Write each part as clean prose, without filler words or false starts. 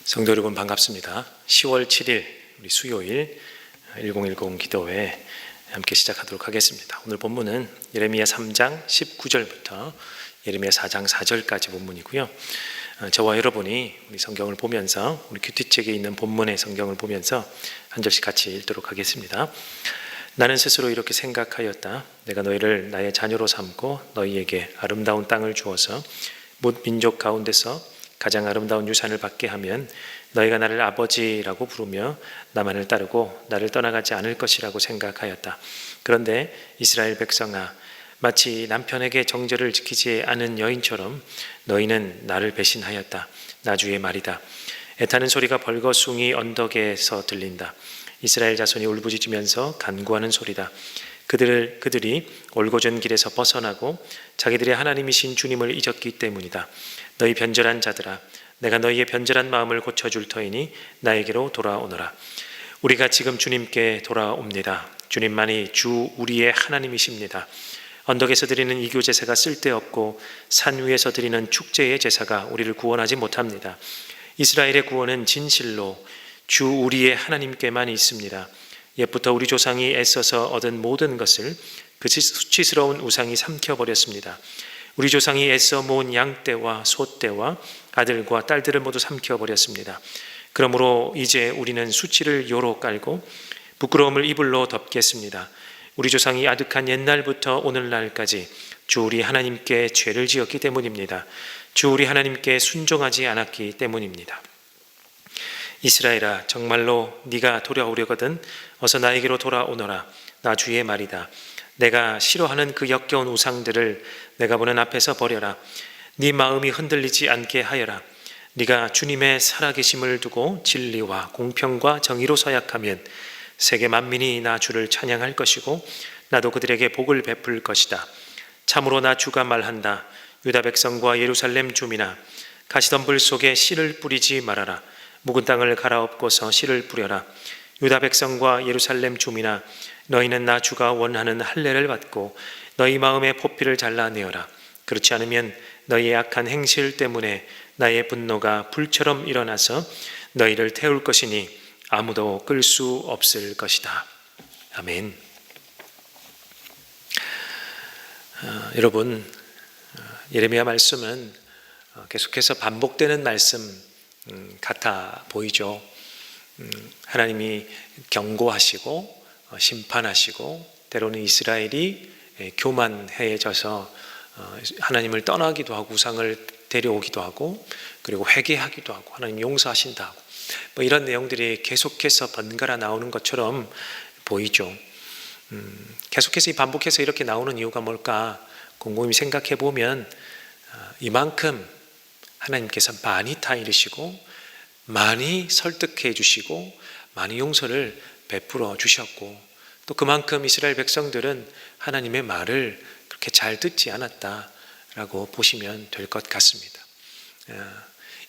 성도 여러분 반갑습니다. 10월 7일 우리 수요일 1010 기도회 함께 시작하도록 하겠습니다. 오늘 본문은 예레미야 3장 19절부터 예레미야 4장 4절까지 본문이고요. 저와 여러분이 우리 성경을 보면서 우리 큐티책에 있는 본문의 성경을 보면서 한 절씩 같이 읽도록 하겠습니다. 나는 스스로 이렇게 생각하였다. 내가 너희를 나의 자녀로 삼고 너희에게 아름다운 땅을 주어서 뭇 민족 가운데서 가장 아름다운 유산을 받게 하면 너희가 나를 아버지라고 부르며 나만을 따르고 나를 떠나가지 않을 것이라고 생각하였다. 그런데 이스라엘 백성아, 마치 남편에게 정절을 지키지 않은 여인처럼 너희는 나를 배신하였다. 나 주의 말이다. 애타는 소리가 벌거숭이 언덕에서 들린다. 이스라엘 자손이 울부짖으면서 간구하는 소리다. 그들이 올곧은 길에서 벗어나고 자기들의 하나님이신 주님을 잊었기 때문이다. 너희 변절한 자들아, 내가 너희의 변절한 마음을 고쳐줄 터이니 나에게로 돌아오너라. 우리가 지금 주님께 돌아옵니다. 주님만이 주 우리의 하나님이십니다. 언덕에서 드리는 이교 제사가 쓸데없고 산 위에서 드리는 축제의 제사가 우리를 구원하지 못합니다. 이스라엘의 구원은 진실로 주 우리의 하나님께만 있습니다. 옛부터 우리 조상이 애써서 얻은 모든 것을 그 수치스러운 우상이 삼켜버렸습니다. 우리 조상이 애써 모은 양떼와 소떼와 아들과 딸들을 모두 삼켜버렸습니다. 그러므로 이제 우리는 수치를 요로 깔고 부끄러움을 이불로 덮겠습니다. 우리 조상이 아득한 옛날부터 오늘날까지 주 우리 하나님께 죄를 지었기 때문입니다. 주 우리 하나님께 순종하지 않았기 때문입니다. 이스라엘아, 정말로 네가 돌아오려거든 어서 나에게로 돌아오너라. 나 주의 말이다. 내가 싫어하는 그 역겨운 우상들을 내가 보는 앞에서 버려라. 네 마음이 흔들리지 않게 하여라. 네가 주님의 살아계심을 두고 진리와 공평과 정의로 서약하면 세계 만민이 나 주를 찬양할 것이고 나도 그들에게 복을 베풀 것이다. 참으로 나 주가 말한다. 유다 백성과 예루살렘 주민아, 가시덤불 속에 씨를 뿌리지 말아라. 묵은 땅을 갈아엎고서 씨를 뿌려라. 유다 백성과 예루살렘 주민아, 너희는 나 주가 원하는 할례를 받고 너희 마음의 포피를 잘라내어라. 그렇지 않으면 너희의 악한 행실 때문에 나의 분노가 불처럼 일어나서 너희를 태울 것이니 아무도 끌 수 없을 것이다. 아멘. 여러분, 예레미야 말씀은 계속해서 반복되는 말씀 같아 보이죠. 하나님이 경고하시고 심판하시고 때로는 이스라엘이 교만해져서 하나님을 떠나기도 하고 우상을 데려오기도 하고 그리고 회개하기도 하고 하나님 용서하신다 하고 뭐 이런 내용들이 계속해서 번갈아 나오는 것처럼 보이죠. 계속해서 반복해서 이렇게 나오는 이유가 뭘까 곰곰이 생각해 보면 이만큼 하나님께서 많이 타이르시고 많이 설득해 주시고 많이 용서를 베풀어 주셨고 또 그만큼 이스라엘 백성들은 하나님의 말을 그렇게 잘 듣지 않았다라고 보시면 될 것 같습니다.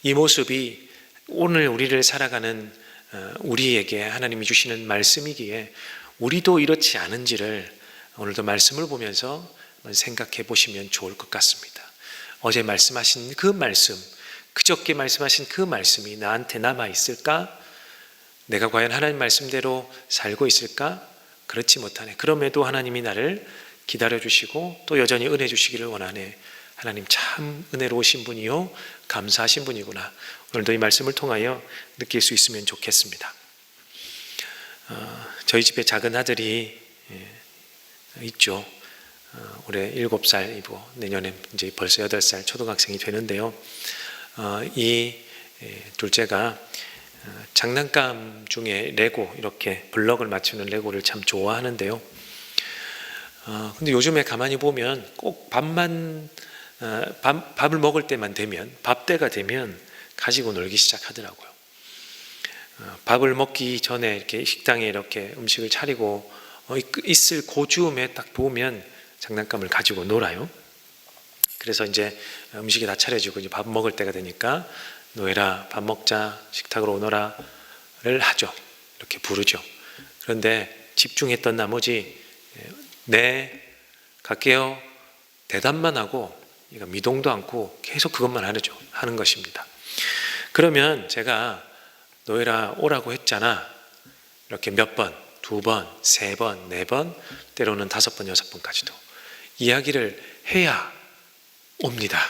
이 모습이 오늘 우리를 살아가는 우리에게 하나님이 주시는 말씀이기에 우리도 이렇지 않은지를 오늘도 말씀을 보면서 생각해 보시면 좋을 것 같습니다. 어제 말씀하신 그 말씀, 그저께 말씀하신 그 말씀이 나한테 남아 있을까? 내가 과연 하나님 말씀대로 살고 있을까? 그렇지 못하네. 그럼에도 하나님이 나를 기다려주시고 또 여전히 은혜 주시기를 원하네. 하나님 참 은혜로우신 분이요 감사하신 분이구나. 오늘도 이 말씀을 통하여 느낄 수 있으면 좋겠습니다. 저희 집에 작은 아들이 있죠. 올해 7살이고 내년에 이제 벌써 8살 초등학생이 되는데요. 이 둘째가 장난감 중에 레고 이렇게 블럭을 맞추는 레고를 참 좋아하는데요. 근데 요즘에 가만히 보면 꼭 밥을 먹을 때만 되면 밥 때가 되면 가지고 놀기 시작하더라고요. 밥을 먹기 전에 이렇게 식당에 이렇게 음식을 차리고 있을 그 즈음에 딱 보면 장난감을 가지고 놀아요. 그래서 이제 음식이 다 차려지고 이제 밥 먹을 때가 되니까 노예라 밥 먹자 식탁으로 오너라를 하죠. 이렇게 부르죠. 그런데 집중했던 나머지 네 갈게요 대답만 하고 미동도 않고 계속 그것만 하는 것입니다. 그러면 제가 노예라 오라고 했잖아. 이렇게 몇 번, 2번, 3번, 4번, 때로는 5번, 6번까지도 이야기를 해야 옵니다.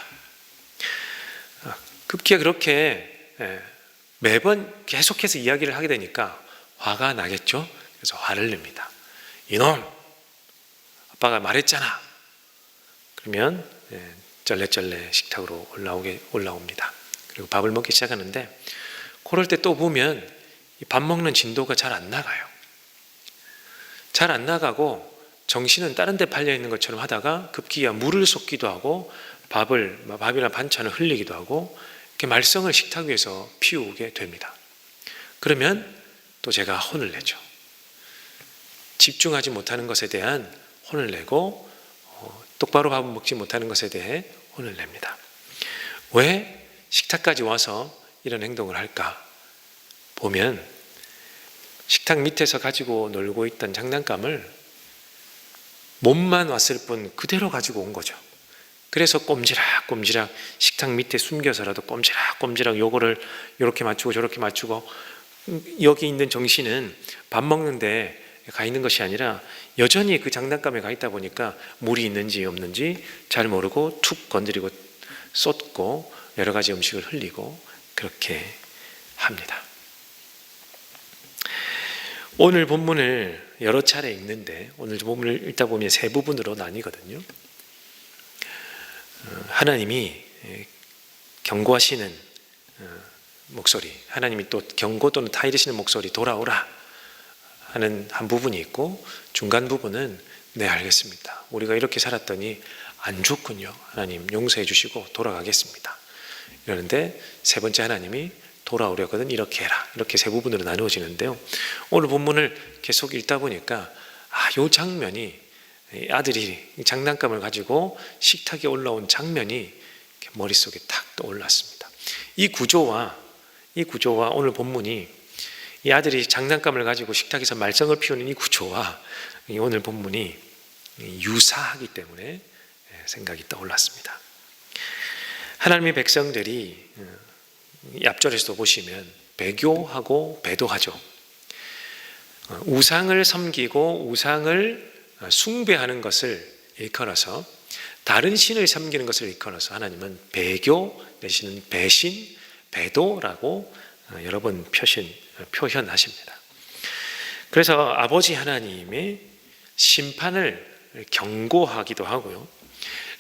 급기야 그렇게 매번 계속해서 이야기를 하게 되니까 화가 나겠죠. 그래서 화를 냅니다. 이놈, 아빠가 말했잖아. 그러면 쩔레쩔레 식탁으로 올라옵니다. 그리고 밥을 먹기 시작하는데, 그럴 때 또 보면 밥 먹는 진도가 잘 안 나가요. 잘 안 나가고 정신은 다른 데 팔려 있는 것처럼 하다가 급기야 물을 쏟기도 하고 밥이나 반찬을 흘리기도 하고 이렇게 말썽을 식탁 위에서 피우게 됩니다. 그러면 또 제가 혼을 내죠. 집중하지 못하는 것에 대한 혼을 내고 똑바로 밥을 먹지 못하는 것에 대해 혼을 냅니다. 왜 식탁까지 와서 이런 행동을 할까? 보면 식탁 밑에서 가지고 놀고 있던 장난감을 몸만 왔을 뿐 그대로 가지고 온 거죠. 그래서 꼼지락꼼지락 식탁 밑에 숨겨서라도 꼼지락꼼지락 요거를 이렇게 맞추고 저렇게 맞추고, 여기 있는 정신은 밥 먹는데 가 있는 것이 아니라 여전히 그 장난감에 가 있다 보니까 물이 있는지 없는지 잘 모르고 툭 건드리고 쏟고 여러 가지 음식을 흘리고 그렇게 합니다. 오늘 본문을 여러 차례 읽는데, 오늘 본문을 읽다 보면 세 부분으로 나뉘거든요. 하나님이 경고하시는 목소리, 하나님이 또 경고 또는 타이르시는 목소리, 돌아오라 하는 한 부분이 있고, 중간 부분은 네 알겠습니다, 우리가 이렇게 살았더니 안 좋군요, 하나님 용서해 주시고 돌아가겠습니다 이러는데, 세 번째 하나님이 돌아오려거든 이렇게 해라, 이렇게 세 부분으로 나누어지는데요. 오늘 본문을 계속 읽다 보니까 이 장면이, 아들이 장난감을 가지고 식탁에 올라온 장면이 머릿속에 탁 떠올랐습니다. 이 구조와 오늘 본문이, 이 아들이 장난감을 가지고 식탁에서 말썽을 피우는 이 구조와 오늘 본문이 유사하기 때문에 생각이 떠올랐습니다. 하나님의 백성들이 앞절에서도 보시면 배교하고 배도하죠. 우상을 섬기고 우상을 숭배하는 것을 일컬어서, 다른 신을 섬기는 것을 일컬어서 하나님은 배교 내지는 배신, 배도라고 여러 번 표현하십니다. 그래서 아버지 하나님의 심판을 경고하기도 하고요.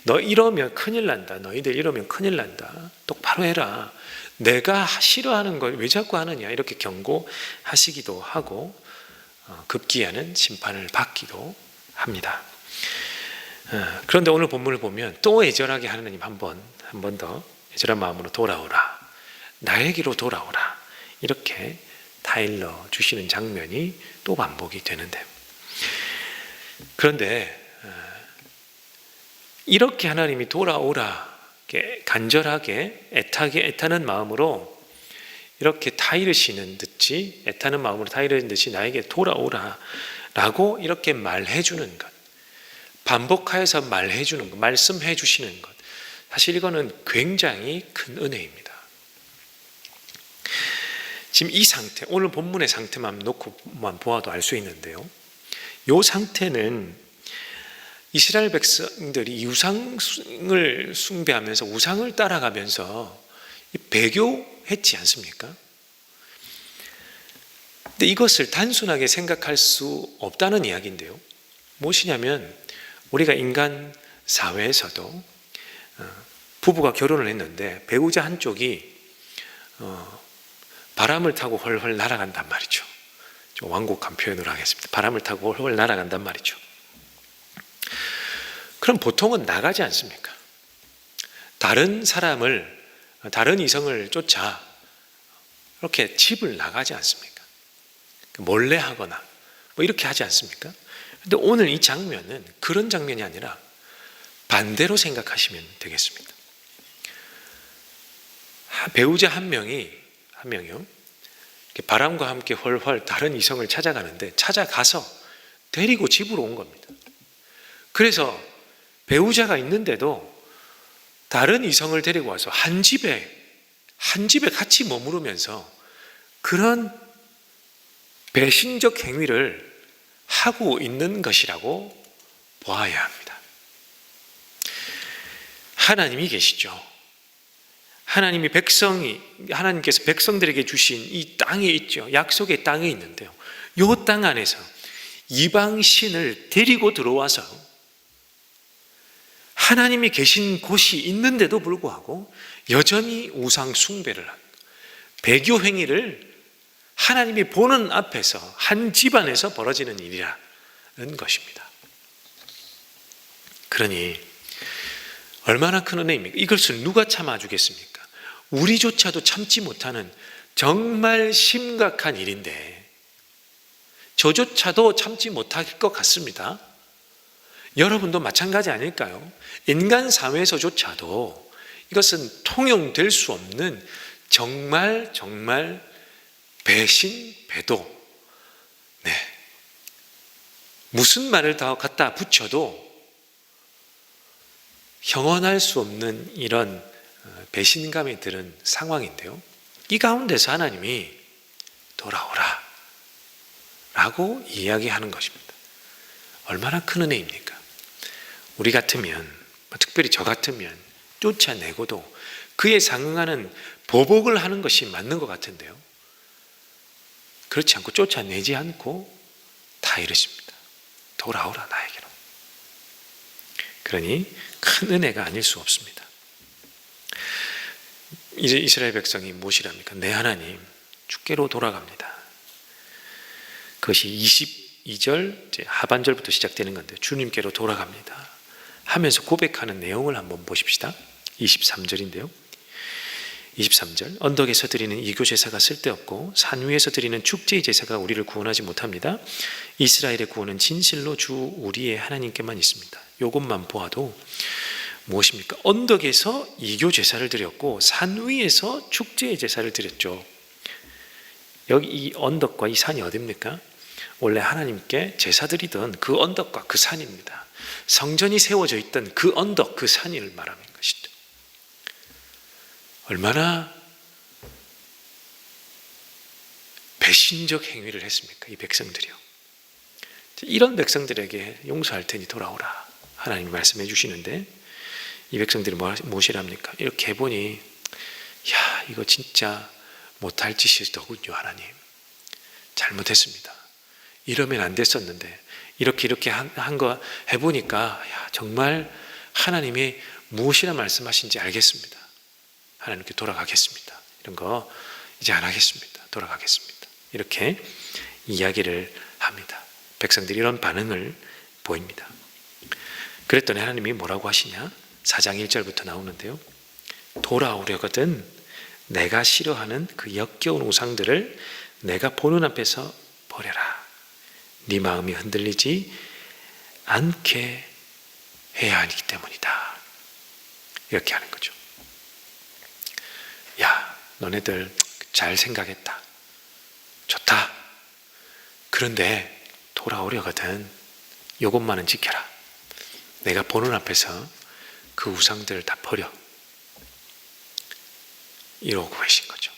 너 이러면 큰일 난다, 너희들 이러면 큰일 난다, 똑바로 해라, 내가 싫어하는 걸 왜 자꾸 하느냐, 이렇게 경고하시기도 하고 급기야는 심판을 받기도 합니다. 그런데 오늘 본문을 보면 또 애절하게 하나님 한 번 더 애절한 마음으로 돌아오라, 나에게로 돌아오라, 이렇게 타일러 주시는 장면이 또 반복이 되는데, 그런데 이렇게 하나님이 돌아오라 간절하게 애타는 마음으로 이렇게 타이르시는 듯이, 애타는 마음으로 타이르는 듯이 나에게 돌아오라 라고 이렇게 말해주는 것, 반복하여서 말해주는 것, 말씀해 주시는 것, 사실 이거는 굉장히 큰 은혜입니다. 지금 이 상태, 오늘 본문의 상태만 놓고만 보아도 알 수 있는데요, 이 상태는 이스라엘 백성들이 우상을 숭배하면서 우상을 따라가면서 배교했지 않습니까? 근데 이것을 단순하게 생각할 수 없다는 이야기인데요, 무엇이냐면 우리가 인간 사회에서도 부부가 결혼을 했는데 배우자 한쪽이 바람을 타고 헐헐 날아간단 말이죠. 좀 완곡한 표현으로 하겠습니다. 바람을 타고 헐헐 날아간단 말이죠. 그럼 보통은 나가지 않습니까? 다른 이성을 쫓아 이렇게 집을 나가지 않습니까? 몰래 하거나 뭐 이렇게 하지 않습니까? 근데 오늘 이 장면은 그런 장면이 아니라 반대로 생각하시면 되겠습니다. 배우자 한 명이요, 바람과 함께 훨훨 다른 이성을 찾아가는데, 찾아가서 데리고 집으로 온 겁니다. 그래서 배우자가 있는데도 다른 이성을 데리고 와서 한 집에 같이 머무르면서 그런 배신적 행위를 하고 있는 것이라고 보아야 합니다. 하나님이 계시죠. 하나님께서 백성들에게 주신 이 땅에 있죠. 약속의 땅에 있는데요. 이 땅 안에서 이방신을 데리고 들어와서 하나님이 계신 곳이 있는데도 불구하고 여전히 우상 숭배를 하는 배교 행위를 하나님이 보는 앞에서 한 집안에서 벌어지는 일이라는 것입니다. 그러니 얼마나 큰 은혜입니까? 이것을 누가 참아주겠습니까? 우리조차도 참지 못하는 정말 심각한 일인데 저조차도 참지 못할 것 같습니다. 여러분도 마찬가지 아닐까요? 인간 사회에서조차도 이것은 통용될 수 없는 정말 배신, 배도. 무슨 말을 더 갖다 붙여도 형언할 수 없는 이런 배신감이 드는 상황인데요. 이 가운데서 하나님이 돌아오라 라고 이야기하는 것입니다. 얼마나 큰 은혜입니까? 우리 같으면, 특별히 저 같으면 쫓아내고도 그에 상응하는 보복을 하는 것이 맞는 것 같은데요. 그렇지 않고 쫓아내지 않고 다 이러십니다. 돌아오라 나에게로. 그러니 큰 은혜가 아닐 수 없습니다. 이제 이스라엘 백성이 무엇이랍니까? 내 하나님 주께로 돌아갑니다. 그것이 22절 하반절부터 시작되는 건데 주님께로 돌아갑니다 하면서 고백하는 내용을 한번 보십시다. 23절인데요. 23절 언덕에서 드리는 이교 제사가 쓸데없고 산 위에서 드리는 축제의 제사가 우리를 구원하지 못합니다. 이스라엘의 구원은 진실로 주 우리의 하나님께만 있습니다. 이것만 보아도 무엇입니까? 언덕에서 이교 제사를 드렸고 산 위에서 축제의 제사를 드렸죠. 여기 이 언덕과 이 산이 어디입니까? 원래 하나님께 제사 드리던 그 언덕과 그 산입니다. 성전이 세워져 있던 그 언덕, 그 산을 말하는 것이죠. 얼마나 배신적 행위를 했습니까? 이 백성들이요. 이런 백성들에게 용서할 테니 돌아오라 하나님이 말씀해 주시는데 이 백성들이 무엇이랍니까? 이렇게 해보니 야 이거 진짜 못할 짓이더군요. 하나님 잘못했습니다. 이러면 안 됐었는데 이렇게 한 거 해보니까 야, 정말 하나님이 무엇이라 말씀하신지 알겠습니다. 하나님께 돌아가겠습니다. 이런 거 이제 안 하겠습니다. 돌아가겠습니다. 이렇게 이야기를 합니다. 백성들이 이런 반응을 보입니다. 그랬더니 하나님이 뭐라고 하시냐? 4장 1절부터 나오는데요. 돌아오려거든 내가 싫어하는 그 역겨운 우상들을 내가 보는 앞에서 버려라. 네 마음이 흔들리지 않게 해야 하기 때문이다. 이렇게 하는 거죠. 야, 너네들 잘 생각했다. 좋다. 그런데 돌아오려거든 요것만은 지켜라. 내가 보는 앞에서 그 우상들을 다 버려. 이러고 계신 거죠.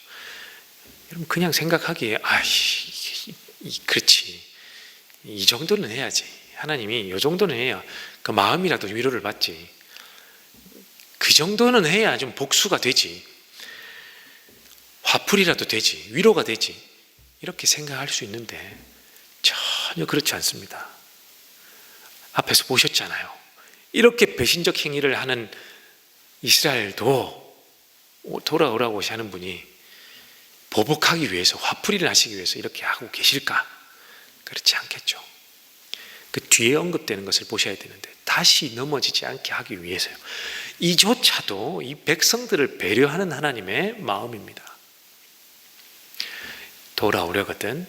여러분 그냥 생각하기에 그렇지. 이 정도는 해야지. 하나님이 이 정도는 해야 그 마음이라도 위로를 받지. 그 정도는 해야 좀 복수가 되지. 화풀이라도 되지. 위로가 되지. 이렇게 생각할 수 있는데 전혀 그렇지 않습니다. 앞에서 보셨잖아요. 이렇게 배신적 행위를 하는 이스라엘도 돌아오라고 하는 분이 보복하기 위해서 화풀이를 하시기 위해서 이렇게 하고 계실까? 그렇지 않겠죠. 그 뒤에 언급되는 것을 보셔야 되는데 다시 넘어지지 않게 하기 위해서요. 이조차도 이 백성들을 배려하는 하나님의 마음입니다. 돌아오려거든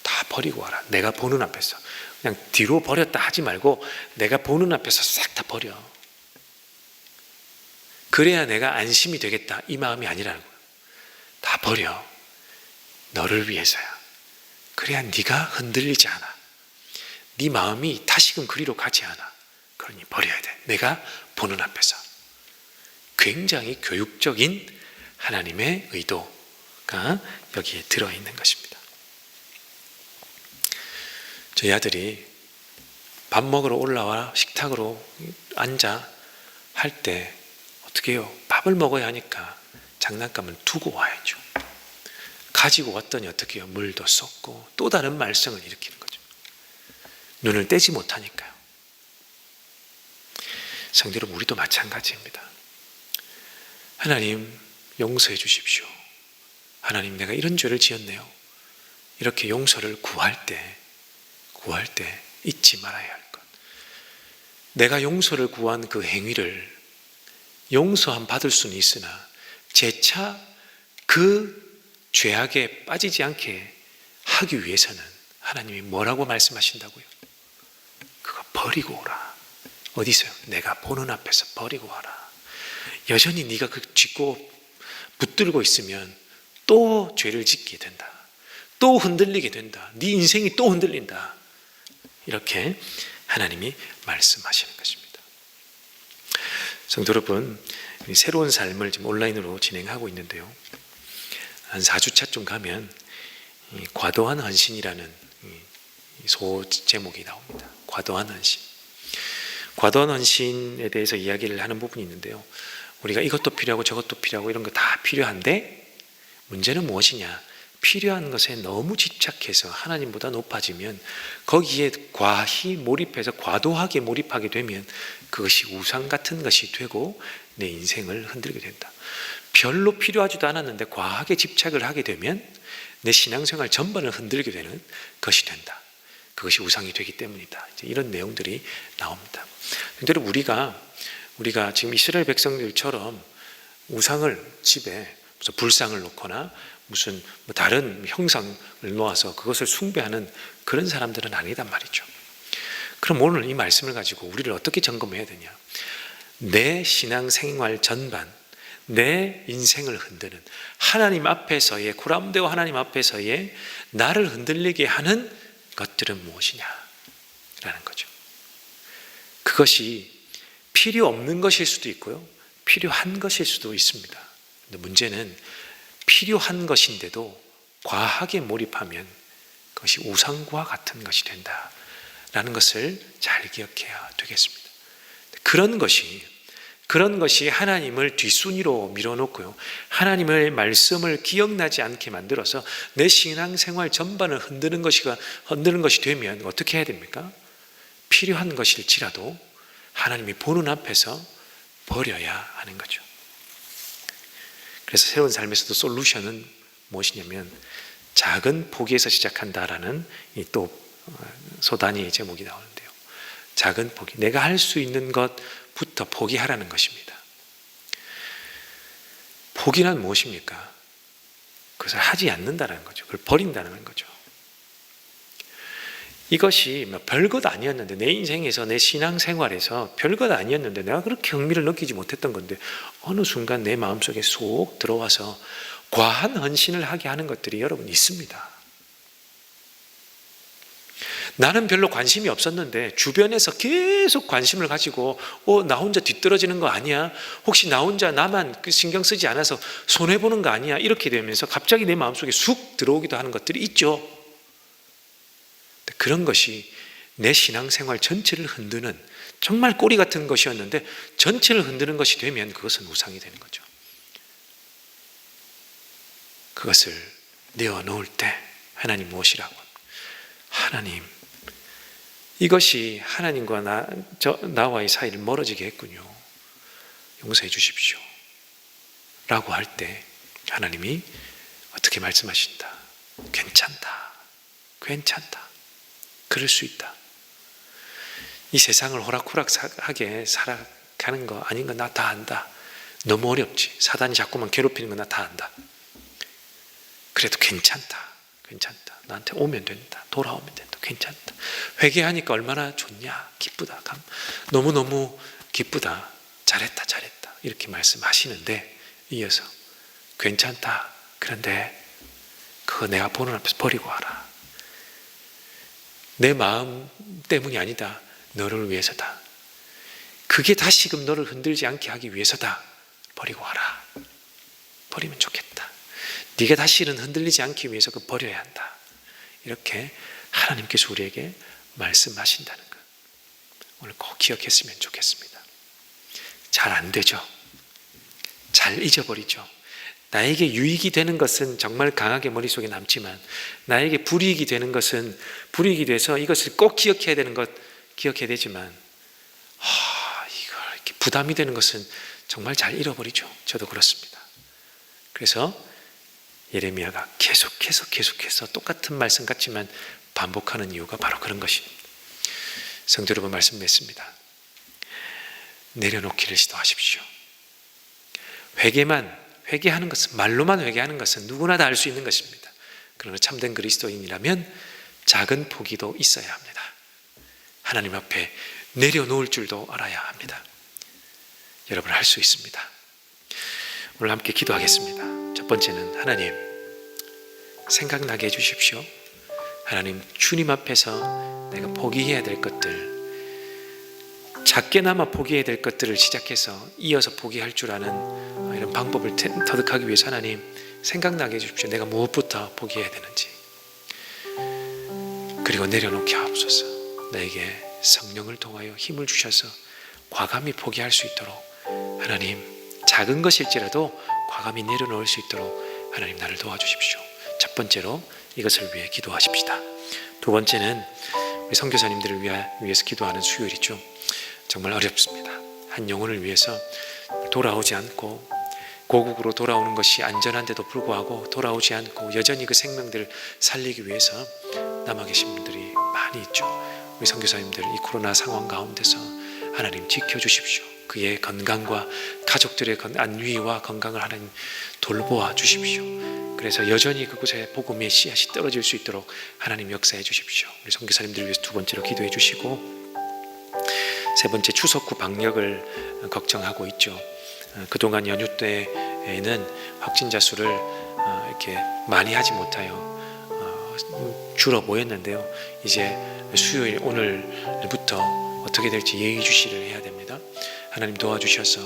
다 버리고 와라. 내가 보는 앞에서. 그냥 뒤로 버렸다 하지 말고 내가 보는 앞에서 싹 다 버려. 그래야 내가 안심이 되겠다. 이 마음이 아니라는 거예요. 다 버려. 너를 위해서야. 그래야 네가 흔들리지 않아. 네 마음이 다시금 그리로 가지 않아. 그러니 버려야 돼. 내가 보는 앞에서. 굉장히 교육적인 하나님의 의도가 용서가 여기에 들어있는 것입니다. 저희 아들이 밥 먹으러 올라와 식탁으로 앉아 할 때 어떻게 해요? 밥을 먹어야 하니까 장난감을 두고 와야죠. 가지고 왔더니 어떻게 해요? 물도 쏟고 또 다른 말썽을 일으키는 거죠. 눈을 떼지 못하니까요. 성도 여러분, 우리도 마찬가지입니다. 하나님 용서해 주십시오. 하나님, 내가 이런 죄를 지었네요. 이렇게 용서를 구할 때 잊지 말아야 할 것. 내가 용서를 구한 그 행위를 용서함 받을 수는 있으나 재차 그 죄악에 빠지지 않게 하기 위해서는 하나님이 뭐라고 말씀하신다고요? 그거 버리고 오라. 어디서요? 내가 보는 앞에서 버리고 와라. 여전히 네가 그 짚고 붙들고 있으면 또 죄를 짓게 된다. 또 흔들리게 된다. 네 인생이 또 흔들린다. 이렇게 하나님이 말씀하시는 것입니다. 성도 여러분, 새로운 삶을 지금 온라인으로 진행하고 있는데요. 한 4주차쯤 가면 과도한 헌신이라는 소 제목이 나옵니다. 과도한 헌신. 과도한 헌신에 대해서 이야기를 하는 부분이 있는데요. 우리가 이것도 필요하고 저것도 필요하고 이런 거 다 필요한데 문제는 무엇이냐? 필요한 것에 너무 집착해서 하나님보다 높아지면 거기에 과히 몰입해서 과도하게 몰입하게 되면 그것이 우상 같은 것이 되고 내 인생을 흔들게 된다. 별로 필요하지도 않았는데 과하게 집착을 하게 되면 내 신앙생활 전반을 흔들게 되는 것이 된다. 그것이 우상이 되기 때문이다. 이런 내용들이 나옵니다. 그런데 우리가 지금 이스라엘 백성들처럼 우상을 집에 무슨 불상을 놓거나 무슨 다른 형상을 놓아서 그것을 숭배하는 그런 사람들은 아니단 말이죠. 그럼 오늘 이 말씀을 가지고 우리를 어떻게 점검해야 되냐? 내 신앙생활 전반, 내 인생을 흔드는 하나님 앞에서의 구람대와 하나님 앞에서의 나를 흔들리게 하는 것들은 무엇이냐라는 거죠. 그것이 필요 없는 것일 수도 있고요, 필요한 것일 수도 있습니다. 근데 문제는 필요한 것인데도 과하게 몰입하면 그것이 우상과 같은 것이 된다라는 것을 잘 기억해야 되겠습니다. 그런 것이 하나님을 뒷순위로 밀어놓고요, 하나님의 말씀을 기억나지 않게 만들어서 내 신앙생활 전반을 흔드는 것이 되면 어떻게 해야 됩니까? 필요한 것일지라도 하나님이 보는 앞에서 버려야 하는 거죠. 그래서 새로운 삶에서도 솔루션은 무엇이냐면 작은 포기에서 시작한다라는 또 소단위의 제목이 나오는데요. 작은 포기, 내가 할 수 있는 것부터 포기하라는 것입니다. 포기란 무엇입니까? 그것을 하지 않는다는 거죠. 그걸 버린다는 거죠. 이것이 별것 아니었는데, 내 인생에서 내 신앙생활에서 별것 아니었는데 내가 그렇게 흥미를 느끼지 못했던 건데 어느 순간 내 마음속에 쏙 들어와서 과한 헌신을 하게 하는 것들이 여러분 있습니다. 나는 별로 관심이 없었는데 주변에서 계속 관심을 가지고 나 혼자 뒤떨어지는 거 아니야? 혹시 나 혼자 나만 신경 쓰지 않아서 손해보는 거 아니야? 이렇게 되면서 갑자기 내 마음속에 쑥 들어오기도 하는 것들이 있죠. 그런 것이 내 신앙생활 전체를 흔드는 정말 꼬리 같은 것이었는데 전체를 흔드는 것이 되면 그것은 우상이 되는 거죠. 그것을 내어놓을 때 하나님 무엇이라고? 하나님, 이것이 하나님과 나와의 사이를 멀어지게 했군요. 용서해 주십시오 라고 할 때 하나님이 어떻게 말씀하신다? 괜찮다. 그럴 수 있다. 이 세상을 호락호락하게 살아가는 거 아닌 거 나 다 안다. 너무 어렵지. 사단이 자꾸만 괴롭히는 거 나 다 안다. 그래도 괜찮다. 나한테 오면 된다. 돌아오면 된다. 괜찮다. 회개하니까 얼마나 좋냐. 기쁘다. 너무너무 기쁘다. 잘했다. 이렇게 말씀하시는데 이어서 괜찮다. 그런데 그거 내가 보는 앞에서 버리고 와라. 내 마음 때문이 아니다. 너를 위해서다. 그게 다시금 너를 흔들지 않게 하기 위해서다. 버리고 와라. 버리면 좋겠다. 네가 다시는 흔들리지 않기 위해서 그 버려야 한다. 이렇게 하나님께서 우리에게 말씀하신다는 것, 오늘 꼭 기억했으면 좋겠습니다. 잘 안 되죠. 잘 잊어버리죠. 나에게 유익이 되는 것은 정말 강하게 머릿속에 남지만 나에게 불이익이 되는 것은 불이익이 돼서 이것을 꼭 기억해야 되는 것 기억해야 되지만 이걸 이렇게 부담이 되는 것은 정말 잘 잃어버리죠. 저도 그렇습니다. 그래서 예레미야가 계속해서 똑같은 말씀 같지만 반복하는 이유가 바로 그런 것입니다. 성도 여러분, 말씀했습니다. 내려놓기를 시도하십시오. 회개하는 것은, 말로만 회개하는 것은 누구나 다 알 수 있는 것입니다. 그러나 참된 그리스도인이라면 작은 포기도 있어야 합니다. 하나님 앞에 내려놓을 줄도 알아야 합니다. 여러분, 할 수 있습니다. 오늘 함께 기도하겠습니다. 첫 번째는 하나님, 생각나게 해주십시오. 하나님, 주님 앞에서 내가 포기해야 될 것들, 작게나마 포기해야 될 것들을 시작해서 이어서 포기할 줄 아는 이런 방법을 터득하기 위해서 하나님, 생각나게 해주십시오. 내가 무엇부터 포기해야 되는지. 그리고 내려놓게 하옵소서. 나에게 성령을 통하여 힘을 주셔서 과감히 포기할 수 있도록 하나님, 작은 것일지라도 과감히 내려놓을 수 있도록 하나님, 나를 도와주십시오. 첫 번째로 이것을 위해 기도하십시다. 두 번째는 우리 선교사님들을 위해서 기도하는 수요일이죠. 정말 어렵습니다. 한 영혼을 위해서 돌아오지 않고 고국으로 돌아오는 것이 안전한데도 불구하고 돌아오지 않고 여전히 그 생명들을 살리기 위해서 남아 계신 분들이 많이 있죠. 우리 선교사님들 이 코로나 상황 가운데서 하나님 지켜주십시오. 그의 건강과 가족들의 안위와 건강을 하나님 돌보아 주십시오. 그래서 여전히 그곳에 복음의 씨앗이 떨어질 수 있도록 하나님 역사해 주십시오. 우리 선교사님들을 위해서 두 번째로 기도해 주시고, 세 번째, 추석 후 방역을 걱정하고 있죠. 그동안 연휴 때에는 확진자 수를 이렇게 많이 하지 못하여 줄어 보였는데요. 이제 수요일 오늘부터 어떻게 될지 예의주시를 해야 됩니다. 하나님 도와주셔서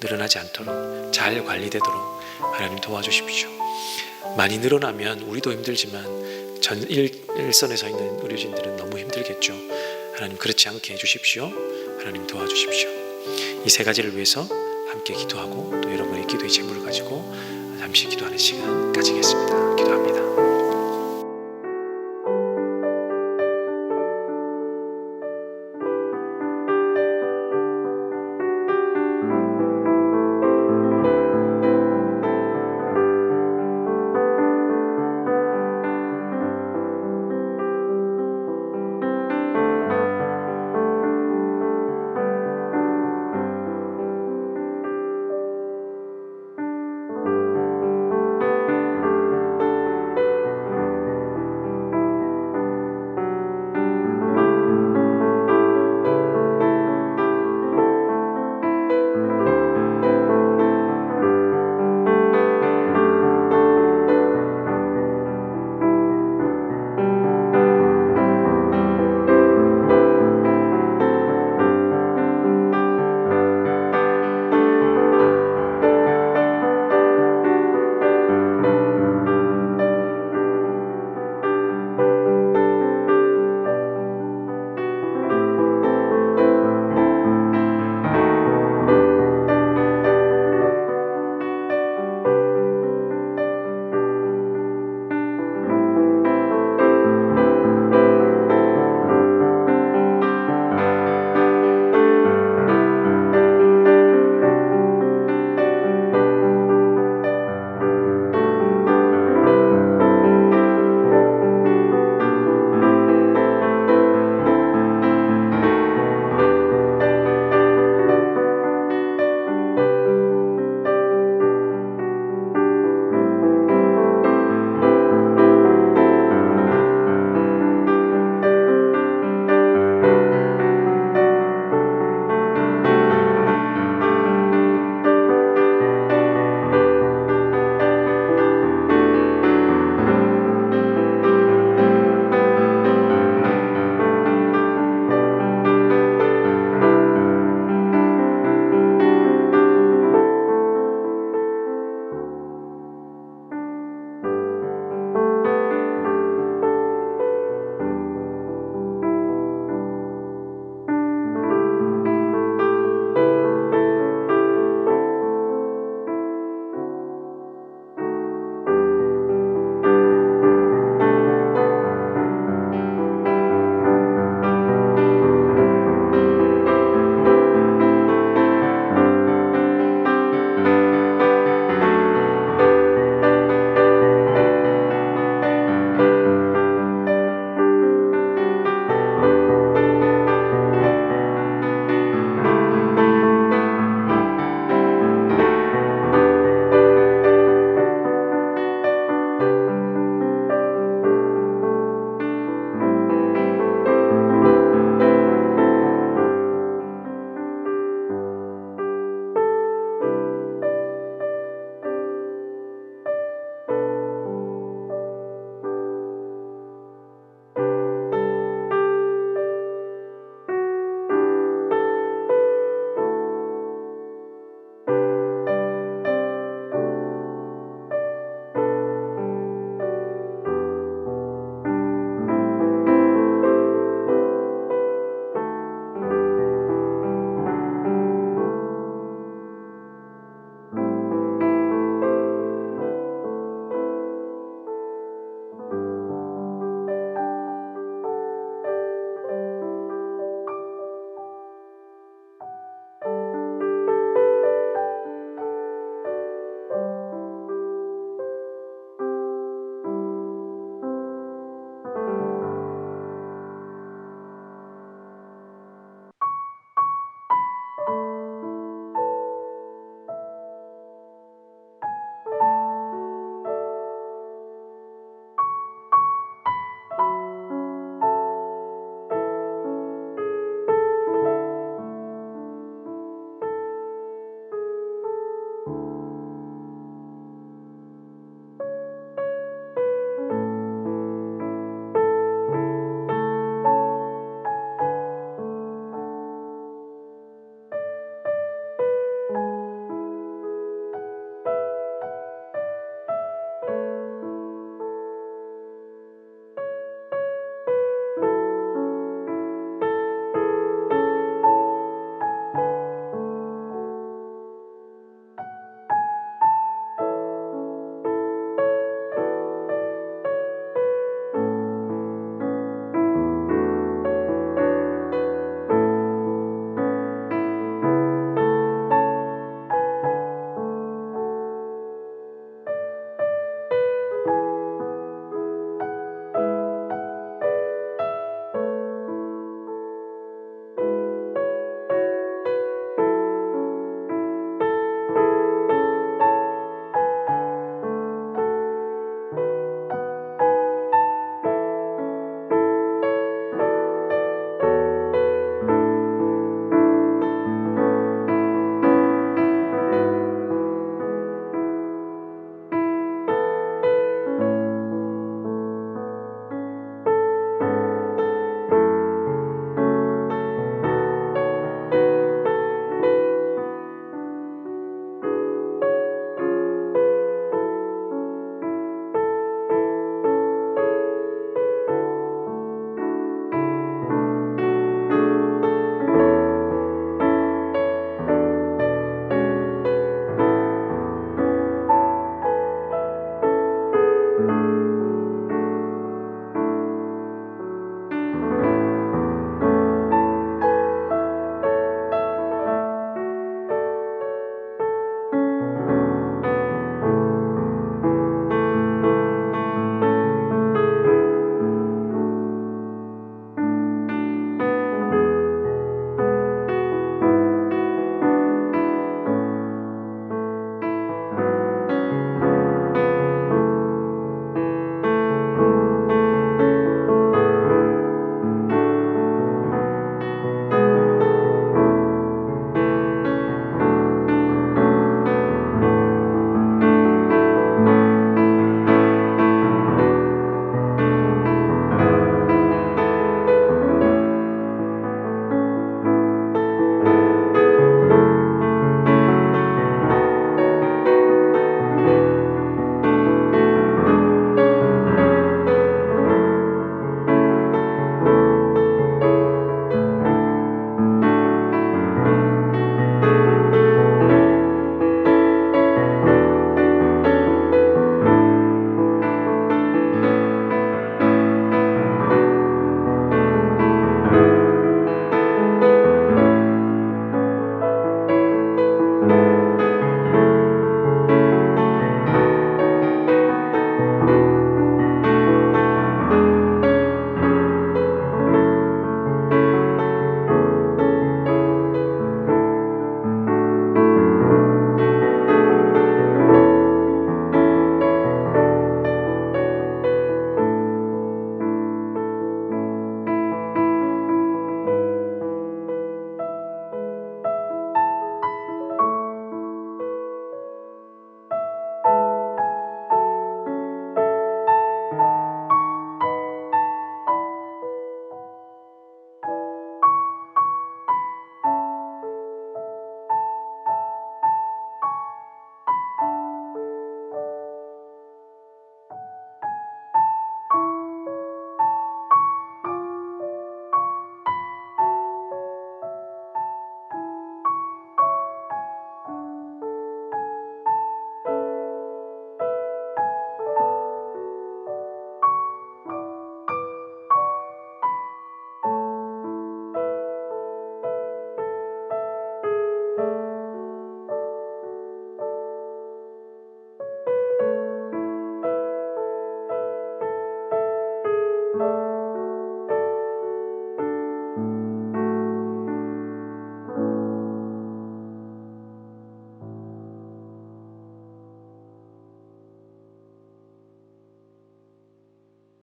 늘어나지 않도록 잘 관리되도록 하나님 도와주십시오. 많이 늘어나면 우리도 힘들지만 전 일선에 서 있는 의료진들은 너무 힘들겠죠. 하나님, 그렇지 않게 해주십시오. 하나님 도와주십시오. 이 세 가지를 위해서 함께 기도하고 또 여러분의 기도의 제물을 가지고 잠시 기도하는 시간 가지겠습니다.